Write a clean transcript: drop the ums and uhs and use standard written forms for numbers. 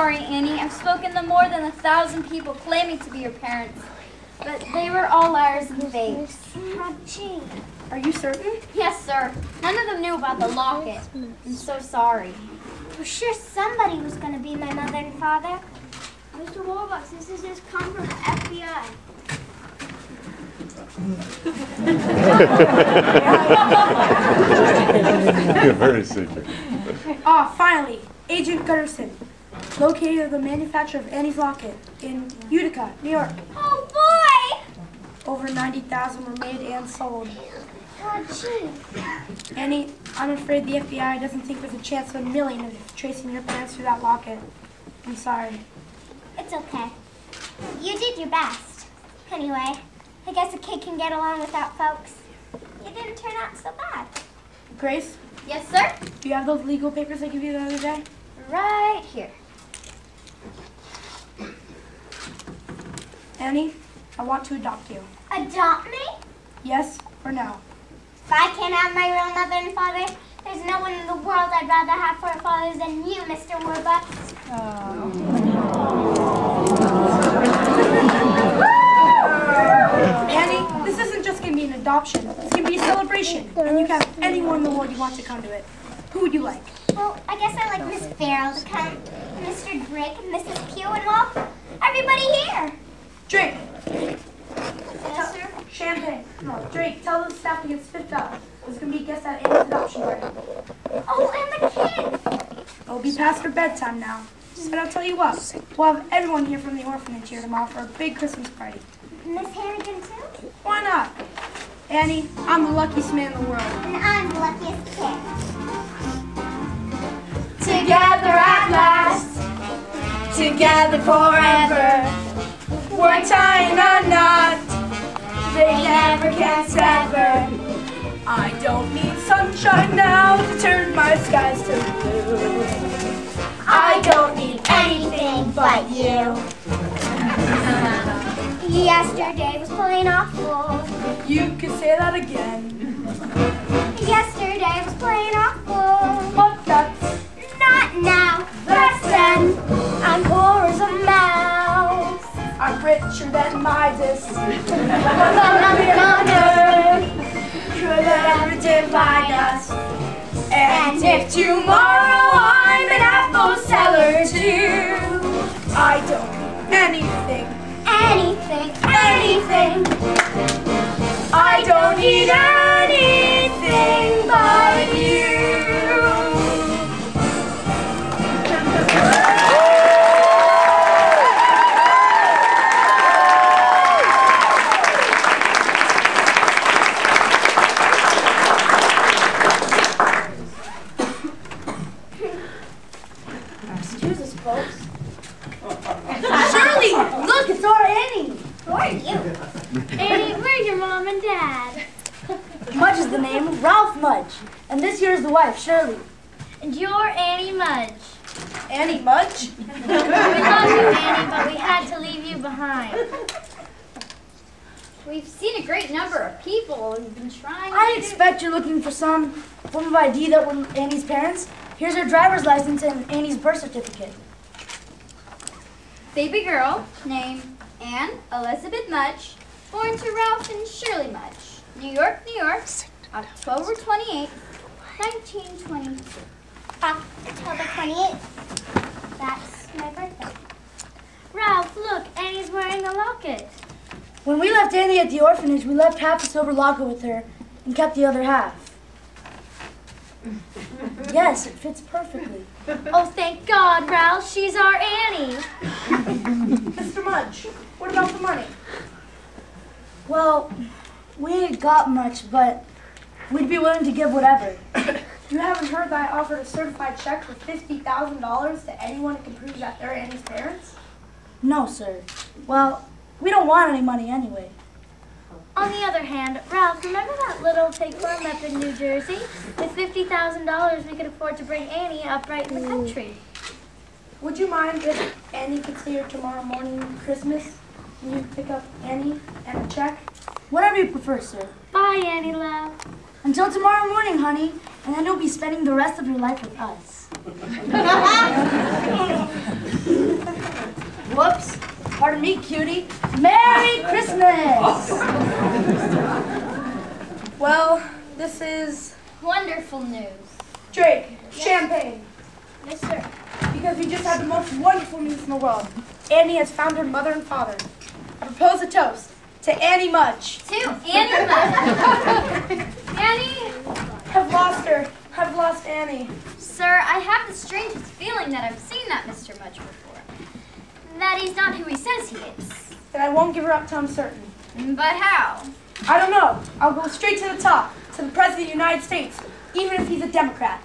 sorry, Annie. I've spoken to more than 1,000 people claiming to be your parents. But they were all liars and fakes. Oh, gee. Are you certain? Yes, sir. None of them knew about the locket. I'm so sorry. For sure somebody was going to be my mother and father. Mr. Warbucks, this is just come from the FBI. Very secret. Ah, finally, Agent Gutterson, located the manufacturer of Annie's locket in Utica, New York. Oh, boy! Over 90,000 were made and sold. Oh, gee. Annie, I'm afraid the FBI doesn't think there's a chance of a million of tracing your parents through that locket. I'm sorry. It's okay. You did your best. Anyway, I guess a kid can get along without folks. You didn't turn out so bad. Grace, Yes, sir? do you have those legal papers I gave you the other day? Right here. Annie, I want to adopt you. Adopt me? Yes or no? If I can't have my real mother and father, there's no one in the world I'd rather have for a father than you, Mr. Warbucks. Annie, this isn't just going to be an adoption. It's going to be a celebration. And you can have anyone in the world you want to come to it. Who would you like? Well, I guess I like Miss Farrell to come, and Mr. Drake, and Mrs. Pugh, and well, everybody here. Drake. Yes, sir. Champagne. No, Drake, tell the staff to get spiffed up. There's going to be guests at Annie's adoption party. Oh, and the kids. It'll be past their bedtime now. But I'll tell you what, we'll have everyone here from the orphanage here tomorrow for a big Christmas party. Miss Harrigan, too? Why not? Annie, I'm the luckiest man in the world. And I'm the luckiest kid. Together at last, together forever. We're tying a knot, they never can sever. I don't need sunshine now to turn my skies to blue. I don't need anything but you. Yesterday was plain awful. You could say that again. Yesterday was plain awful. But that's Not now, that's then. I'm poor as a mouse. I'm richer than Midas. Nothing on earth Could ever divide us. And if tomorrow I'm an apple seller too, I don't need anything. anything. I don't need anything but you. Excuse us, folks. Shirley, look, it's our Annie. Who are you? Annie, where's your mom and dad? Mudge is the name, Ralph Mudge. And this here is the wife, Shirley. And you're Annie Mudge. Annie Mudge? We love you, Annie, but we had to leave you behind. We've seen a great number of people who've been trying I expect you're looking for some form of ID that were Annie's parents. Here's her driver's license and Annie's birth certificate. baby girl named Anne Elizabeth Mudge, born to Ralph and Shirley Mudge, New York, October 28, 1922. October 28th. That's my birthday. Ralph, look, Annie's wearing a locket. When we left Annie at the orphanage, we left half the silver locket with her and kept the other half. Yes, it fits perfectly. Oh, thank God, Ralph, she's our Annie. Mr. Mudge, what about the money? Well, we ain't got much, but we'd be willing to give whatever. You haven't heard that I offered a certified check for $50,000 to anyone who can prove that they're Annie's parents? No, sir. Well, we don't want any money anyway. On the other hand, Ralph, remember that little pig farm up in New Jersey? With $50,000, we could afford to bring Annie up right in the country. Would you mind if Annie could stay here tomorrow morning, Christmas, and you pick up Annie and a check? Whatever you prefer, sir. Bye, Annie, love. Until tomorrow morning, honey, and then you'll be spending the rest of your life with us. Whoops. Pardon me, cutie. Merry Christmas! Well, this is Wonderful news. Drake, champagne. Yes, sir. Because we just had the most wonderful news in the world. Annie has found her mother and father. I propose a toast to Annie Mudge. To Annie Mudge. Annie? I've lost her. I've lost Annie. Sir, I have the strangest feeling that I've seen that Mr. Mudge before. That he's not who he says he is. And I won't give her up till I'm certain. But how? I don't know. I'll go straight to the top, to the President of the United States, even if he's a Democrat.